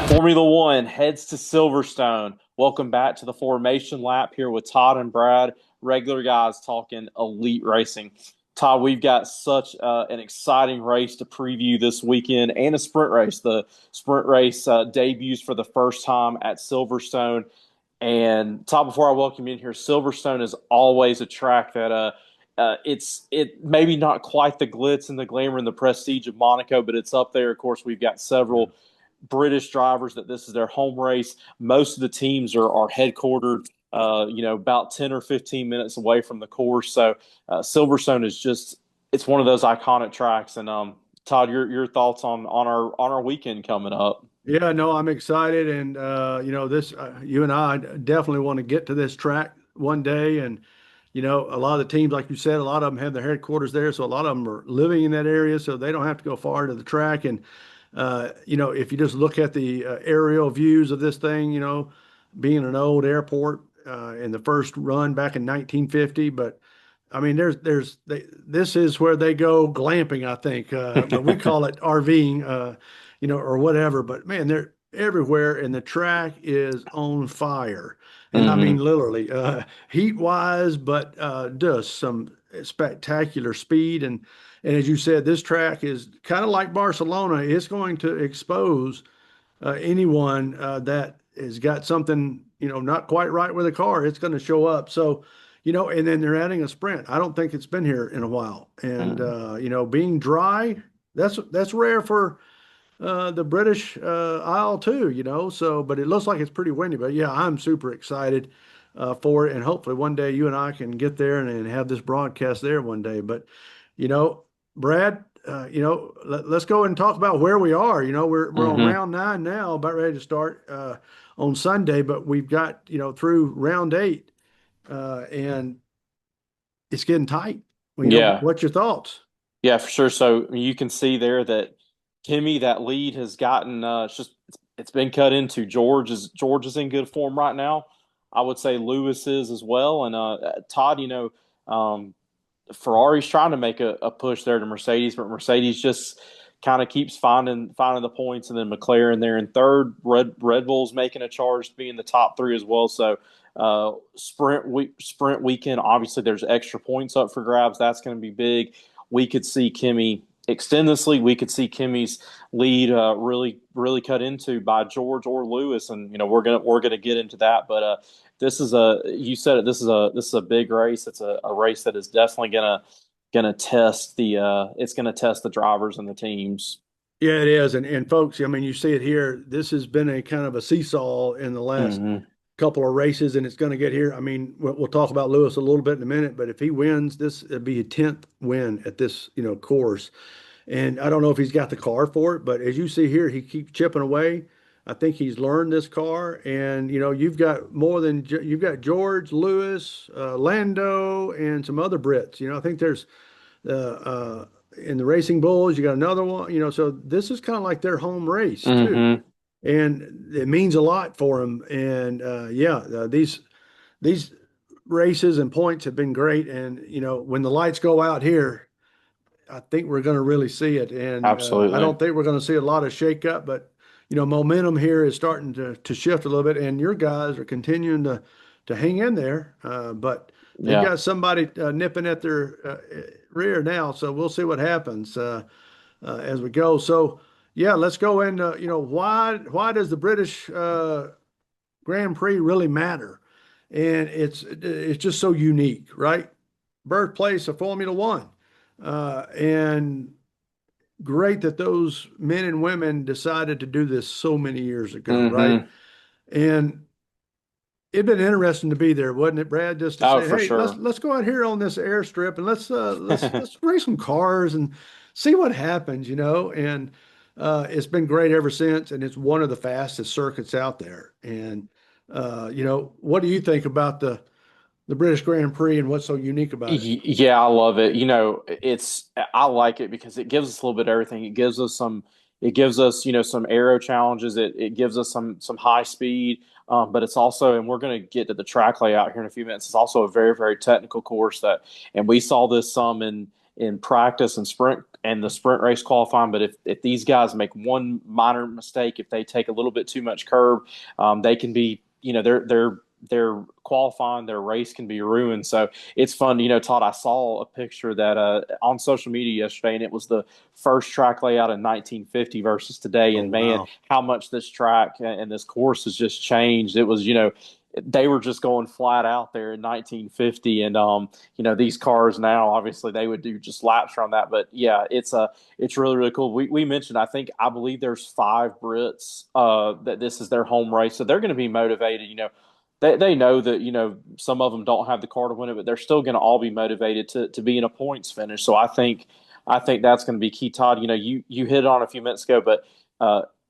Formula One heads to Silverstone. Welcome back to the Formation Lap here with Todd and Brad, regular guys talking elite racing. Todd, we've got such an exciting race to preview this weekend and a sprint race. The sprint race debuts for the first time at Silverstone. And Todd, before I welcome you in here, Silverstone is always a track that it maybe not quite the glitz and the glamour and the prestige of Monaco, but it's up there. Of course, we've got several British drivers that this is their home race. Most of the teams are headquartered, about 10 or 15 minutes away from the course. So Silverstone is it's one of those iconic tracks. And Todd, your thoughts on our weekend coming up? Yeah, no, I'm excited, and this you and I definitely want to get to this track one day. And a lot of the teams, like you said, a lot of them have their headquarters there, so a lot of them are living in that area, so they don't have to go far to the track. And if you just look at the aerial views of this thing, being an old airport in the first run back in 1950, but I mean, this is where they go glamping, I think, but we call it RVing, or whatever. But man, they're everywhere, and the track is on fire, and I mean Hmm. literally, heat wise, but just some spectacular speed. And as you said, this track is kind of like Barcelona. It's going to expose anyone that has got something, not quite right with a car. It's going to show up. So, and then they're adding a sprint. I don't think it's been here in a while. And being dry, that's rare for the British Isle too. So, but it looks like it's pretty windy. But yeah, I'm super excited for it, and hopefully one day you and I can get there and have this broadcast there one day. But Brad, let's go and talk about where we are. We're on Hmm. round 9 now, about ready to start on Sunday, but we've got through round 8, and it's getting tight. Well, Yeah. what's your thoughts? Yeah, for sure. So you can see there that Kimmy, that lead has gotten it's been cut into. George is in good form right now. I would say Lewis is as well. And Todd, Ferrari's trying to make a push there to Mercedes, but Mercedes just kind of keeps finding the points, and then McLaren there in third. Red Bull's making a charge to be in the top three as well. So sprint weekend, obviously there's extra points up for grabs. That's going to be big. We could see Kimmy extend this lead. We could see Kimmy's lead really cut into by George or Lewis, and we're gonna get into that. But this is you said it. This is a big race. It's a race that is definitely gonna test it's gonna test the drivers and the teams. Yeah, it is. And folks, I mean, you see it here. This has been a kind of a seesaw in the last Hmm. couple of races, and it's going to get here. I mean, we'll talk about Lewis a little bit in a minute, but if he wins, this would be a 10th win at this, course. And I don't know if he's got the car for it, but as you see here, he keeps chipping away. I think he's learned this car, and you've got you've got George, Lewis, Lando, and some other Brits. I think there's in the Racing Bulls, you got another one. So this is kind of like their home race too, Hmm. and it means a lot for them. And these races and points have been great. And when the lights go out here, I think we're going to really see it. And I Absolutely. don't think we're going to see a lot of shakeup, but momentum here is starting to shift a little bit. And your guys are continuing to hang in there, but they've Yeah. got somebody nipping at their rear now. So we'll see what happens as we go. So yeah, let's go into why does the British Grand Prix really matter? And it's just so unique, right? Birthplace of Formula One. And great that those men and women decided to do this so many years ago, right? Hmm. And it'd been interesting to be there, wasn't it, Brad? Just to Oh, say, for hey, let's sure. let's go out here on this airstrip and let's race some cars and see what happens, And it's been great ever since, and it's one of the fastest circuits out there. And what do you think about the British Grand Prix and what's so unique about it? Yeah, I love it. I like it because it gives us a little bit of everything. It gives us, some aero challenges. It gives us some high speed. But it's also, and we're going to get to the track layout here in a few minutes. It's also a very, very technical course and we saw this some in practice and sprint and the sprint race qualifying. But if these guys make one minor mistake, if they take a little bit too much curb, they can be, their qualifying, their race can be ruined. So it's fun. Todd, I saw a picture that on social media yesterday, and it was the first track layout in 1950 versus today. Oh, And man, wow. how much this track and this course has just changed. It was, they were just going flat out there in 1950, and these cars now, obviously they would do just laps from that. But yeah, it's really, really cool. We mentioned, I believe there's 5 Brits that this is their home race, so they're going to be motivated. They know that some of them don't have the car to win it, but they're still going to all be motivated to be in a points finish. So I think that's going to be key. Todd, you hit on a few minutes ago, but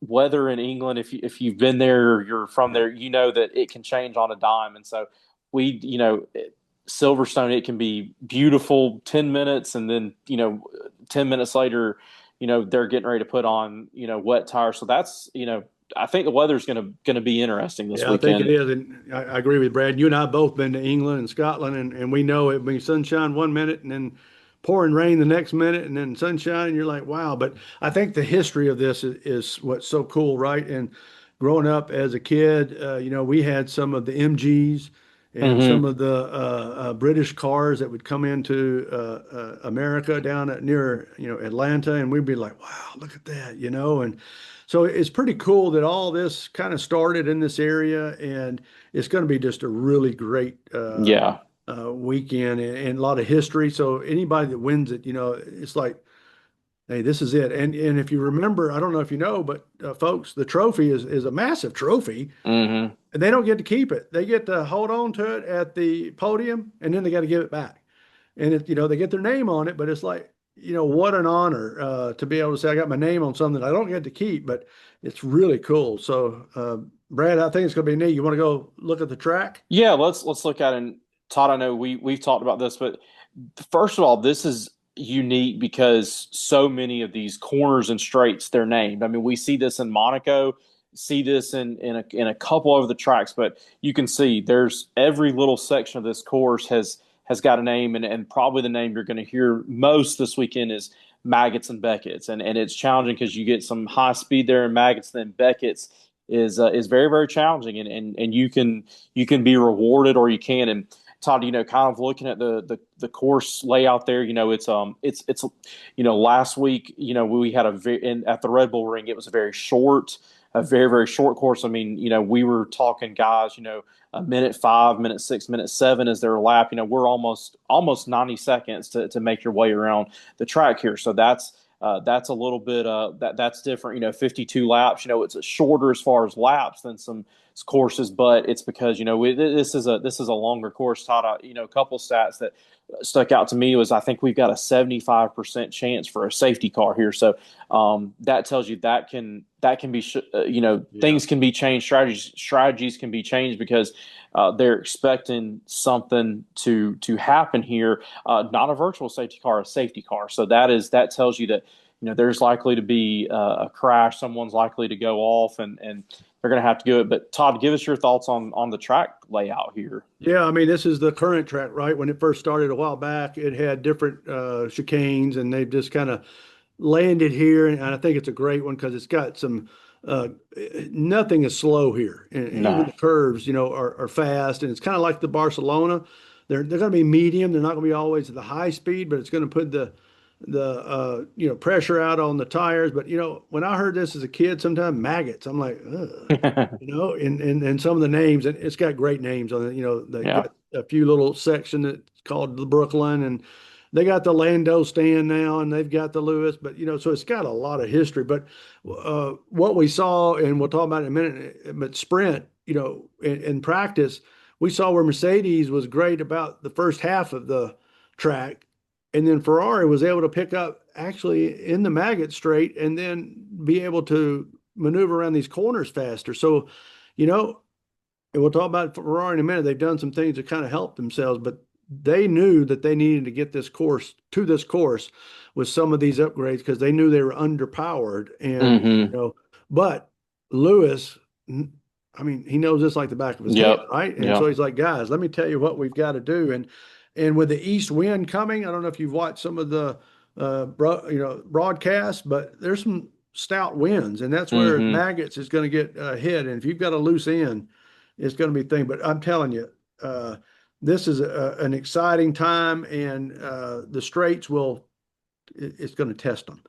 weather in England, if you've been there or you're from there, you know that it can change on a dime. And so we, Silverstone, it can be beautiful 10 minutes, and then 10 minutes later, they're getting ready to put on wet tires. So that's I think the weather's going to be interesting this Yeah, I think it weekend. is. And I agree with Brad. You and I have both been to England and Scotland, and we know it being sunshine one minute and then pouring rain the next minute and then sunshine. And you're like, wow. But I think the history of this is what's so cool, right? And growing up as a kid, we had some of the MGs and some Hmm. of the British cars that would come into America down at near, Atlanta. And we'd be like, wow, look at that, and so it's pretty cool that all this kind of started in this area, and it's going to be just a really great Yeah. weekend and a lot of history. So anybody that wins it, it's like, hey, this is it. And if you remember, I don't know if you know, but folks, the trophy is a massive trophy, Hmm. and they don't get to keep it. They get to hold on to it at the podium, and then they got to give it back. And they get their name on it, but it's like, what an honor to be able to say I got my name on something I don't get to keep, but it's really cool. So, Brad, I think it's going to be neat. You want to go look at the track? Yeah, let's look at it. And Todd, I know we've talked about this, but first of all, this is unique because so many of these corners and straights they're named. I mean, we see this in Monaco, see this in a couple of the tracks, but you can see there's every little section of this course has got a name, and probably the name you're going to hear most this weekend is Maggots and Beckett's, and it's challenging because you get some high speed there in Maggots, then Beckett's is very, very challenging, and you can be rewarded or you can. And Todd, kind of looking at the course layout there, it's last week, we had at the Red Bull Ring, it was a very, very short course. I mean, we were talking guys, a minute 5, minute 6, minute 7 is their lap. We're almost 90 seconds to make your way around the track here. So that's a little bit that's different. 52 laps. It's a shorter as far as laps than some courses, but it's because this is a longer course. Todd, a couple stats that stuck out to me was I think we've got a 75% chance for a safety car here. So that tells you that can be Yeah. things can be changed, strategies can be changed because they're expecting something to happen here. Not a virtual safety car, a safety car. So that tells you that there's likely to be a crash. Someone's likely to go off, and they're going to have to do it. But Todd, give us your thoughts on the track layout here. Yeah, I mean, this is the current track, right? When it first started a while back, it had different chicanes, and they've just kind of landed here. And I think it's a great one because it's got some, uh, nothing is slow here. And even No. the curves, are fast. And it's kind of like the Barcelona. They're going to be medium. They're not going to be always at the high speed, but it's going to put the pressure out on the tires. But when I heard this as a kid, sometimes maggots, I'm like, ugh. And some of the names, and it's got great names on it. They Yeah. got a few little section that's called the Brooklyn, and they got the Lando stand now, and they've got the Lewis, but so it's got a lot of history. But what we saw, and we'll talk about it in a minute, but sprint, in practice, we saw where Mercedes was great about the first half of the track, and then Ferrari was able to pick up actually in the maggot straight, and then be able to maneuver around these corners faster. So, you know, and we'll talk about Ferrari in a minute. They've done some things to kind of help themselves, but they knew that they needed to get this course with some of these upgrades because they knew they were underpowered. And, Hmm. but Lewis, I mean, he knows this like the back of his hand, Yep. right? And so Yep. he's like, guys, let me tell you what we've got to do. And And with the east wind coming, I don't know if you've watched some of the broadcasts, but there's some stout winds, and that's where Hmm. maggots is going to get hit. And if you've got a loose end, it's going to be thing. But I'm telling you, this is an exciting time, and the straights it's going to test them.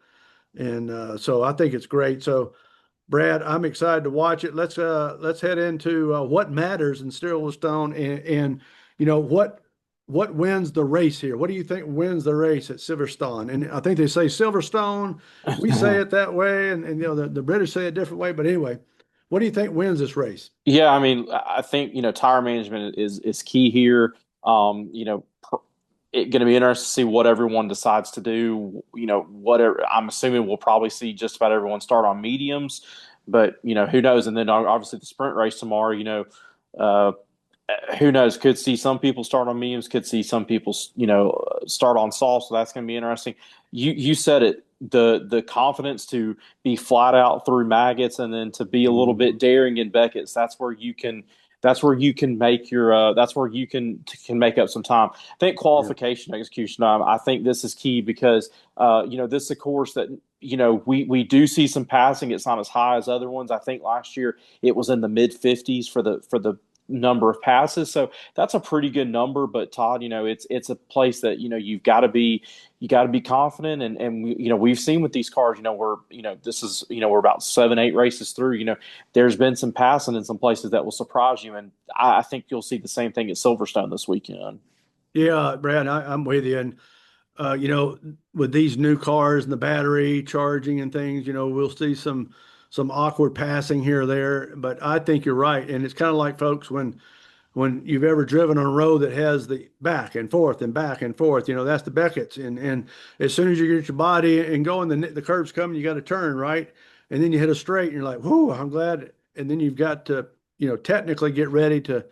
And so I think it's great. So Brad, I'm excited to watch it. Let's head into what matters in Silverstone, and what wins the race here. What do you think wins the race at Silverstone? And I think they say Silverstone. We say it that way, and the British say it a different way. But anyway, what do you think wins this race? Yeah, I mean, I think tire management is key here. It's going to be interesting to see what everyone decides to do. Whatever I'm assuming we'll probably see just about everyone start on mediums, but who knows? And then obviously the sprint race tomorrow. Uh, who knows? Could see some people start on mediums, could see some people, start on soft. So that's going to be interesting. You said it. The confidence to be flat out through maggots and then to be a little bit Mhm. daring in Beckett's. That's where you can make your. That's where you can make up some time. I think Yeah. qualification execution time. I think this is key because this is a course that we do see some passing. It's not as high as other ones. I think last year it was in the mid 50s for the number of passes. So that's a pretty good number. But Todd, it's a place that you got to be confident, and we've seen with these cars, this is we're about 7-8 races through. There's been some passing in some places that will surprise you, and I think you'll see the same thing at Silverstone this weekend. Yeah, Brad, I'm with you. And with these new cars and the battery charging and things, we'll see some awkward passing here or there. But I think you're right. And it's kind of like, folks, when you've ever driven on a road that has the back and forth and back and forth, that's the Beckett's. And as soon as you get your body and going, the curb's coming, you got to turn, right? And then you hit a straight and you're like, whoo, I'm glad. And then you've got to, technically get ready to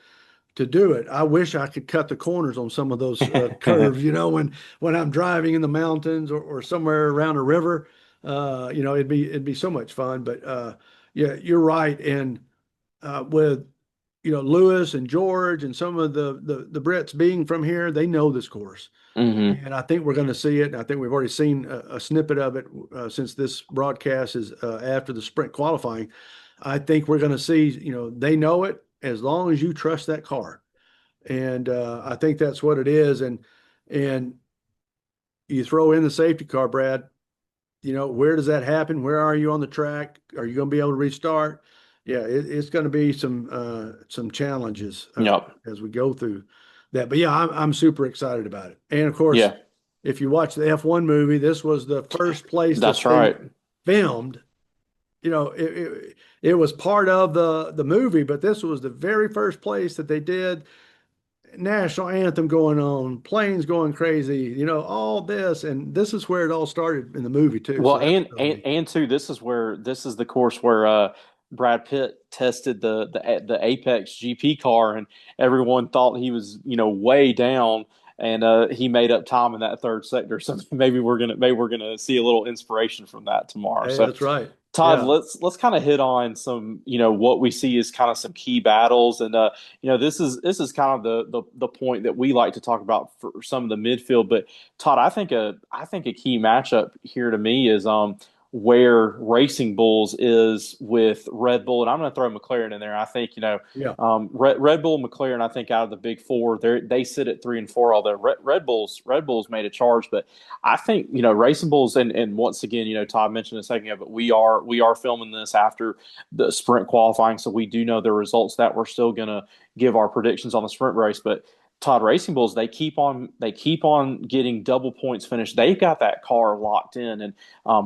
do it. I wish I could cut the corners on some of those curves, when I'm driving in the mountains or somewhere around a river. It'd be so much fun. But yeah, you're right. And with Lewis and George and some of the Brits being from here, they know this course. Hmm. And I think we're going to see it. And I think we've already seen a snippet of it since this broadcast is after the sprint qualifying. I think we're going to see, they know it as long as you trust that car. And I think that's what it is. And you throw in the safety car, Brad, where does that happen? Where are you on the track? Are you going to be able to restart? Yeah, it's going to be some challenges Yep. as we go through that. But yeah, I'm super excited about it. And of course, Yeah, if you watch the F1 movie, this was the first place that's that they right. filmed. It was part of the movie, but this was the very first place that they did national anthem going on, planes going crazy, all this, and this is where it all started in the movie too. Well, So that's and really and neat. and two, this is the course where Brad Pitt tested the Apex GP car, and everyone thought he was way down, and he made up time in that third sector. So maybe we're gonna see a little inspiration from that tomorrow. Hey, So that's right. Todd, Yeah, let's kind of hit on some, what we see as kind of some key battles, and this is kind of the point that we like to talk about for some of the midfield. But Todd, I think a key matchup here to me is where Racing Bulls is with Red Bull, and I'm going to throw McLaren in there. I think yeah, Red Bull, McLaren. I think out of the big four, they sit at 3 and 4. Although Red Bulls made a charge, but I think Racing Bulls, and once again, Todd mentioned a second ago, but we are filming this after the sprint qualifying, so we do know the results that we're still gonna give our predictions on the sprint race. But Todd, Racing Bulls, they keep on getting double points finished. They've got that car locked in, and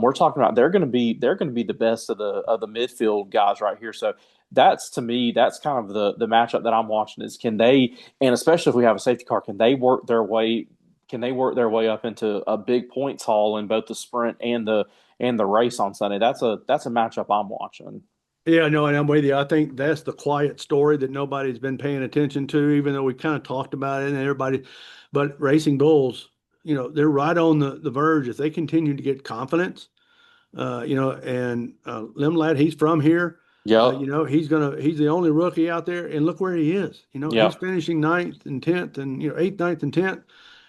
we're talking about they're gonna be the best of the midfield guys right here. So that's, to me, that's kind of the matchup that I'm watching is, can they, and especially if we have a safety car, can they work their way up into a big points haul in both the sprint and the race on Sunday? That's a matchup I'm watching. yeah. No, and I'm with you. I think that's the quiet story that nobody's been paying attention to, even though we kind of talked about it and everybody. But Racing Bulls, they're right on the verge. If they continue to get confidence, and Limlad, he's from here. Yep. He's the only rookie out there, and look where he is. He's Yep. finishing ninth and tenth, and eighth, ninth, and tenth.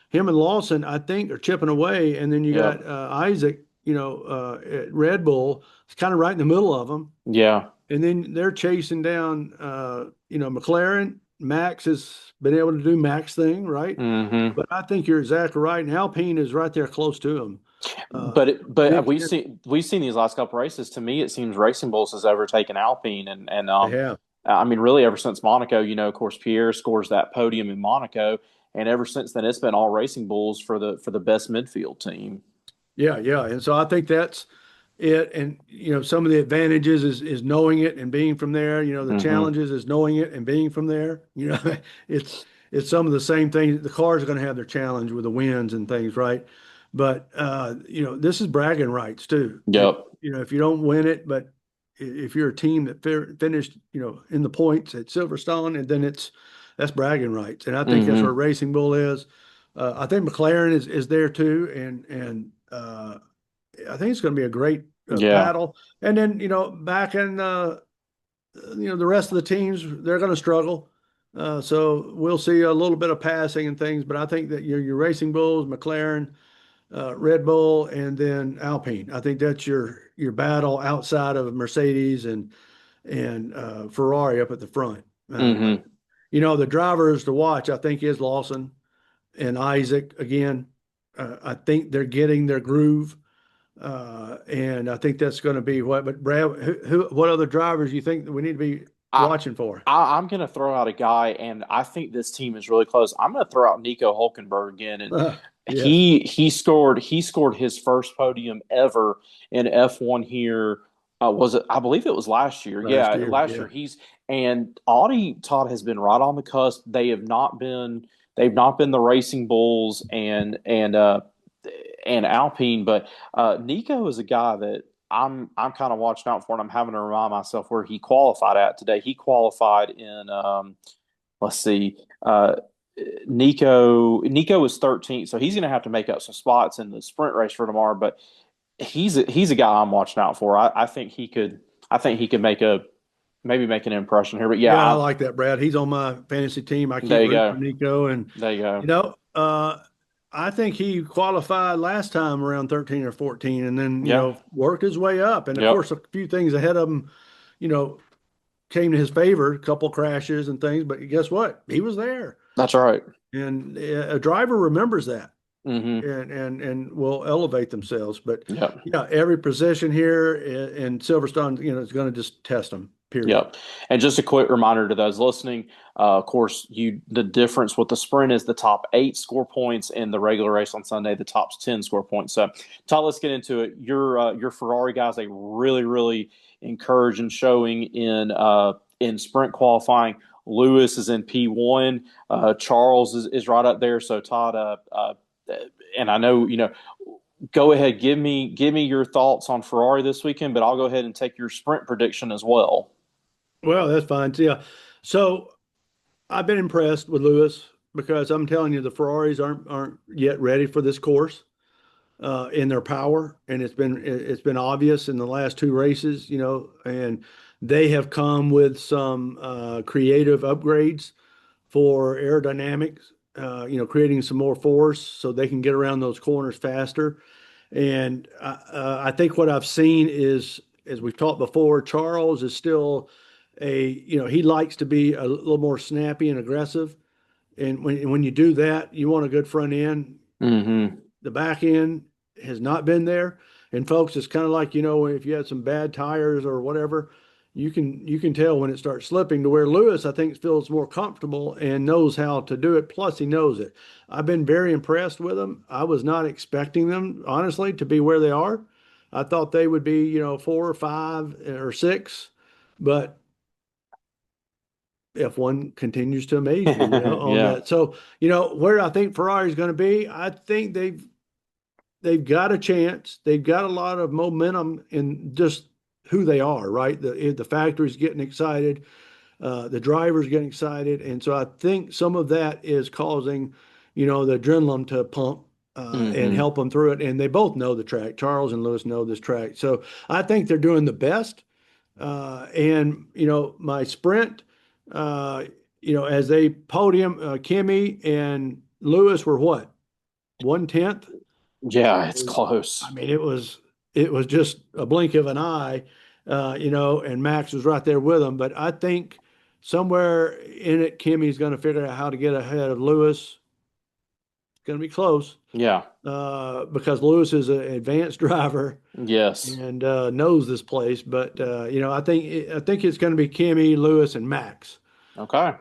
Him and Lawson, I think, are chipping away, and then you got Yep. Isaac, at Red Bull. It's kind of right in the middle of them, Yeah. and then they're chasing down, McLaren. Max has been able to do Max thing, right? Hmm. But I think you're exactly right, and Alpine is right there close to him. But Mixed we've in, seen these last couple races. To me, it seems Racing Bulls has overtaken Alpine, and they have. I mean, really, ever since Monaco, of course, Pierre scores that podium in Monaco, and ever since then, it's been all Racing Bulls for the best midfield team. Yeah, yeah. And so I think that's it. And some of the advantages is knowing it and being from there. The Hmm. challenges is knowing it and being from there. It's it's some of the same things. The cars are going to have their challenge with the wins and things, right? But this is bragging rights too. Yep. If you don't win it, but if you're a team that finished, in the points at Silverstone, and then that's bragging rights. And I think that's where Hmm. Racing Bull is. I think McLaren is there too, and I think it's going to be a great Yeah. battle. And then back in the rest of the teams, they're going to struggle. So we'll see a little bit of passing and things, but I think that your Racing Bulls, McLaren, Red Bull, and then Alpine. I think that's your battle outside of Mercedes and Ferrari up at the front. But Hmm. the drivers to watch, I think, is Lawson and Isaac again. I think they're getting their groove, and I think that's going to be what. But Brad, what other drivers do you think that we need to be I, watching for? I'm going to throw out a guy, and I think this team is really close. I'm going to throw out Nico Hulkenberg again, and Yes, he scored his first podium ever in F1 here. Was it? I believe it was last year. last Yeah, year. last Yeah, year. And Audi Todd has been right on the cusp. They've not been the Racing Bulls and Alpine, but Nico is a guy that I'm kind of watching out for, and I'm having to remind myself where he qualified at today. He qualified in let's see, Nico was 13th, so he's going to have to make up some spots in the sprint race for tomorrow. But he's a guy I'm watching out for. I think he could make an impression here. But yeah, yeah, I like that, Brad. He's on my fantasy team. I there keep you rooting for go, Nico, and there you go. you know, uh, I think he qualified last time around 13 or 14, and then Yeah, worked his way up. And of yep, course, a few things ahead of him, you know, came to his favor, a couple crashes and things. But guess what? He was there, that's right. and a driver remembers that Hmm. and will elevate themselves. But Yep. yeah, every position here in Silverstone, is going to just test them. Period. Yep. And just a quick reminder to those listening, of course, the difference with the sprint is the top 8 score points, and the regular race on Sunday, the top 10 score points. So, Todd, let's get into it. Your Ferrari guys, a really, really encouraging showing in sprint qualifying. Lewis is in P1. Charles is right up there. So, Todd, and I know go ahead, give me your thoughts on Ferrari this weekend, but I'll go ahead and take your sprint prediction as well. Well, that's fine. Yeah. So I've been impressed with Lewis because I'm telling you, the Ferraris aren't yet ready for this course in their power, and it's been obvious in the last two races, and they have come with some creative upgrades for aerodynamics, creating some more force so they can get around those corners faster. And I think what I've seen is, as we've talked before, Charles is still he likes to be a little more snappy and aggressive. And when you do that, you want a good front end. Hmm. The back end has not been there. And folks, it's kind of like, if you had some bad tires or whatever, you can tell when it starts slipping, to where Lewis, I think, feels more comfortable and knows how to do it. Plus, he knows it. I've been very impressed with them. I was not expecting them, honestly, to be where they are. I thought they would be, 4 or 5 or 6, but F1 continues to amaze me, on Yeah. that. So, where I think Ferrari is going to be, I think they've got a chance. They've got a lot of momentum in just who they are, right? The factory's getting excited, the drivers getting excited, and so I think some of that is causing, the adrenaline to pump. And Hmm. help them through it. And they both know the track. Charles and Lewis know this track. So I think they're doing the best. And my sprint, as they podium, Kimmy and Lewis were what, 1/10? Yeah, it's close. I mean, it was just a blink of an eye, and Max was right there with him. But I think somewhere in it, Kimmy's going to figure out how to get ahead of Lewis. It's going to be close, Yeah. because Lewis is an advanced driver Yes. and knows this place. But I think it's going to be Kimmy, Lewis, and Max, Okay.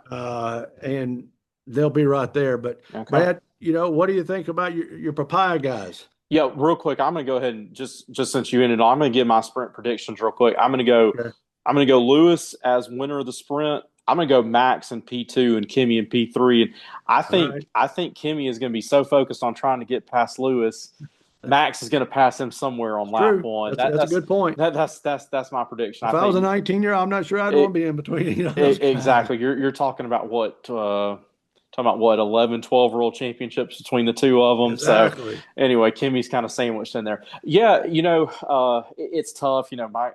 and they'll be right there. But Okay. Brad, what do you think about your papaya guys? Yeah, real quick, I'm gonna go ahead and just since you ended on, I'm gonna give my sprint predictions real quick. Okay. I'm gonna go Lewis as winner of the sprint. I'm gonna go Max in P2 and Kimmy in P3. And All right. I think Kimmy is gonna be so focused on trying to get past Lewis, Max is gonna pass him somewhere on It's lap true. one. That's a good point. That's my prediction. If I I was a think 19-year, I'm not sure I'd want it, to be in between those guys. exactly. You're talking about what talking about what 11, 12 world championships between the two of them. So Exactly. anyway, Kimmy's kind of sandwiched in there. Yeah, it's tough. I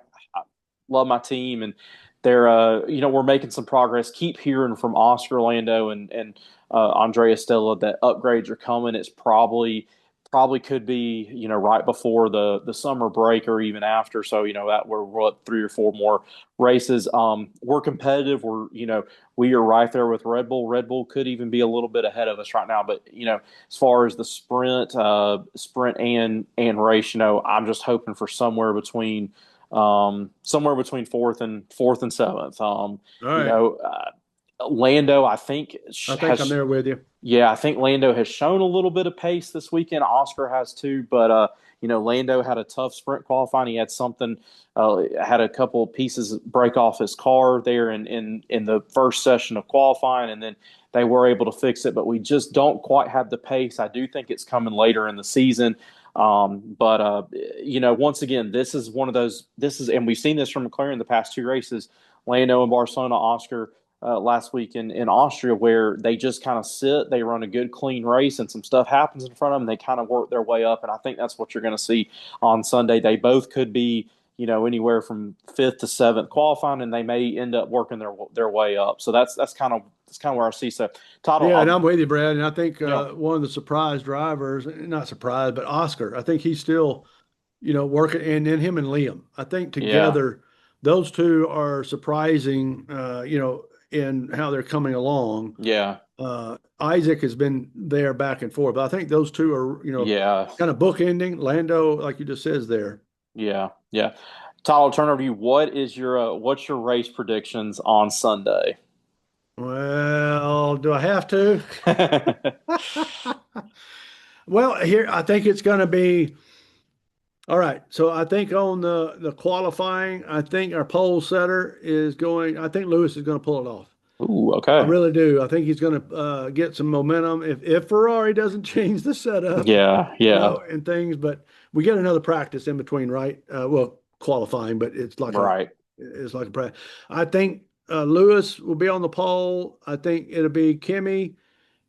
love my team, and they're we're making some progress. Keep hearing from Oscar Lando and Andrea Stella that upgrades are coming. It's probably could be right before the summer break or even after. So that we're up 3 or 4 more races. We're competitive. We are right there with Red Bull. Red Bull could even be a little bit ahead of us right now. But as far as the sprint and race, I'm just hoping for somewhere between fourth and seventh. All You right. know, Lando, I think I think I'm has there with you. yeah, I think Lando has shown a little bit of pace this weekend. Oscar has too, but Lando had a tough sprint qualifying. He had had a couple of pieces break off his car there in the first session of qualifying, and then they were able to fix it. But we just don't quite have the pace. I do think it's coming later in the season. But once again, this is one of those. And we've seen this from McLaren the past 2 races. Lando and Barcelona, Oscar last week in Austria, where they just kind of sit, they run a good, clean race, and some stuff happens in front of them. They kind of work their way up, and I think that's what you're going to see on Sunday. They both could be, anywhere from fifth to seventh qualifying, and they may end up working their way up. So that's kind of where I see. So, Todd, Yeah, and I'm with you, Brad. And I think yeah, one of the surprise drivers, not surprised, but Oscar, I think he's still, working, and then him and Liam. I think yeah, together, those two are surprising, in how they're coming along. yeah, Isaac has been there back and forth, but I think those two are, yeah, kind of bookending. Lando, like you just says there. yeah, yeah. Todd, I'll turn over to you. What's your race predictions on Sunday? Well, do I have to? Well, here I think it's going to be all right. So I think on the qualifying, I think our pole setter is going. I think Lewis is going to pull it off. Ooh, I okay. really do. I think he's going to get some momentum if Ferrari doesn't change the setup, Yeah, yeah, and things. But we get another practice in between, right? Well, qualifying, but right. it's like a practice. I think Lewis will be on the pole. I think it'll be Kimmy.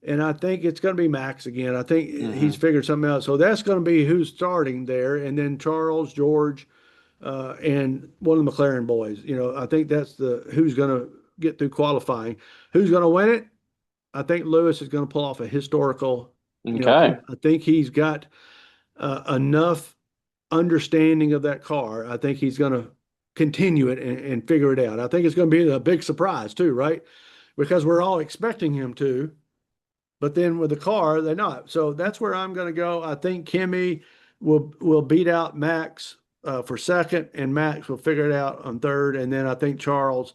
And I think it's going to be Max again. I think he's Hmm. figured something out. So that's going to be who's starting there. And then Charles, George, and one of the McLaren boys. I think that's the who's going to get through qualifying. Who's going to win it? I think Lewis is going to pull off a historical. Okay. I think he's got enough understanding of that car. I think he's going to continue it and figure it out. I think it's going to be a big surprise too, right? Because we're all expecting him to. But then with the car, they're not. So that's where I'm going to go. I think Kimmy will beat out Max for second, and Max will figure it out on third. And then I think Charles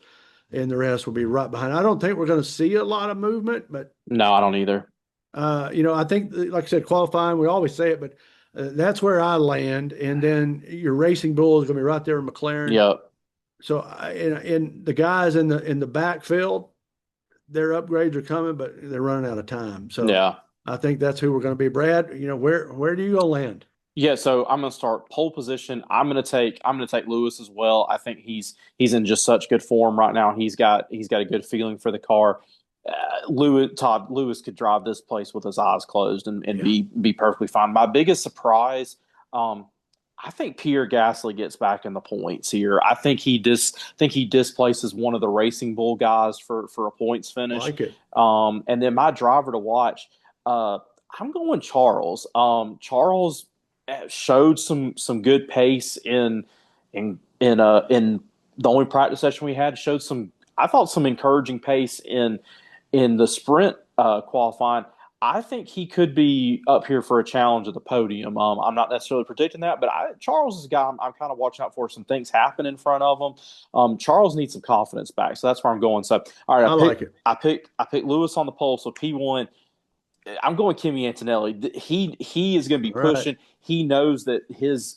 and the rest will be right behind. I don't think we're going to see a lot of movement, but No, I don't either. I think, like I said, qualifying, we always say it, but that's where I land. And then your Racing Bull is going to be right there in McLaren. Yep. So, and the guys in the backfield, their upgrades are coming, but they're running out of time. So Yeah. I think that's who we're going to be. Brad, where do you go land? Yeah, so I'm gonna start pole position. I'm gonna take Lewis as well. I think he's in just such good form right now. He's got a good feeling for the car. Todd Lewis could drive this place with his eyes closed and Yeah. be perfectly fine. My biggest surprise, um, I think Pierre Gasly gets back in the points here. Think he displaces one of the Racing Bull guys for a points finish. Like it. And then my driver to watch, uh, I'm going Charles. Charles showed some good pace in the only practice session we had. Showed some, I thought, some encouraging pace in the sprint qualifying. I think he could be up here for a challenge at the podium. I'm not necessarily predicting that, but Charles is a guy I'm kind of watching out for. Some things happen in front of him. Charles needs some confidence back, so that's where I'm going. So, all right, I like it. I picked Lewis on the pole. So P1, I'm going Kimi Antonelli. He is going to be All right. pushing. He knows that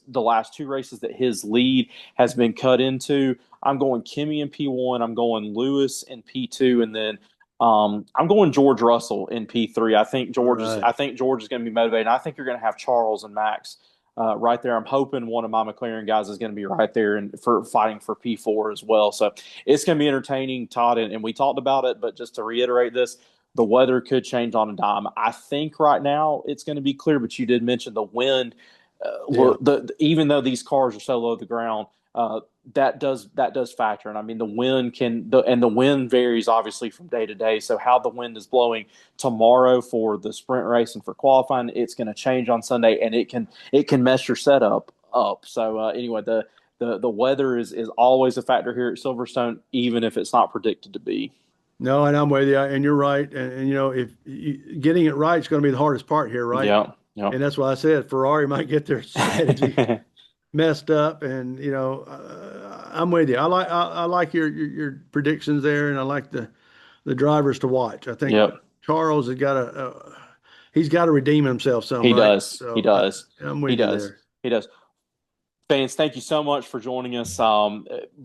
the last two races that his lead has been cut into. I'm going Kimi in P1. I'm going Lewis in P2, and then I'm going George Russell in P3. All right. I think George is going to be motivated. I think you're going to have Charles and Max right there. I'm hoping one of my McLaren guys is going to be right there and for fighting for P4 as well. So it's going to be entertaining, Todd. And we talked about it, but just to reiterate this, the weather could change on a dime. I think right now it's going to be clear, but you did mention the wind. Yeah. Even though these cars are so low to the ground, that does factor. And I mean, the wind varies obviously from day to day. So how the wind is blowing tomorrow for the sprint race and for qualifying, it's going to change on Sunday, and it can mess your setup up. So anyway, the weather is always a factor here at Silverstone, even if it's not predicted to be. No, and I'm with you, and you're right. And if getting it right is going to be the hardest part here, right? Yeah, yeah. And that's why I said Ferrari might get their strategy messed up. And I'm with you. I like your predictions there, and I like the drivers to watch. I think Yep. Charles has got to he's got to redeem himself some, He right? does. He So does. I'm He with you does. there. He does. Fans, thank you so much for joining us.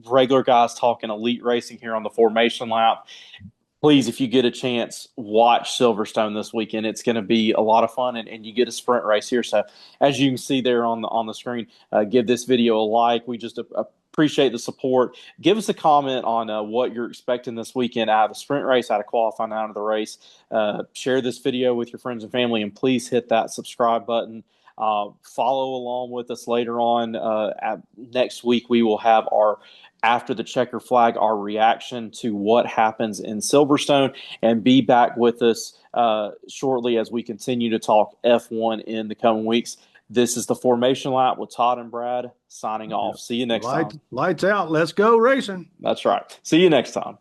Regular guys talking elite racing here on the Formation Lap. Please, if you get a chance, watch Silverstone this weekend. It's going to be a lot of fun, and you get a sprint race here. So, as you can see there on the screen, give this video a like. We just appreciate the support. Give us a comment on what you're expecting this weekend out of the sprint race, out of qualifying, out of the race. Share this video with your friends and family, and please hit that subscribe button. Follow along with us later on. Next week, we will have our after the checker flag, our reaction to what happens in Silverstone, and be back with us shortly as we continue to talk F1 in the coming weeks. This is the Formation Lap with Todd and Brad signing off. See you next time. Lights out. Let's go racing. That's right. See you next time.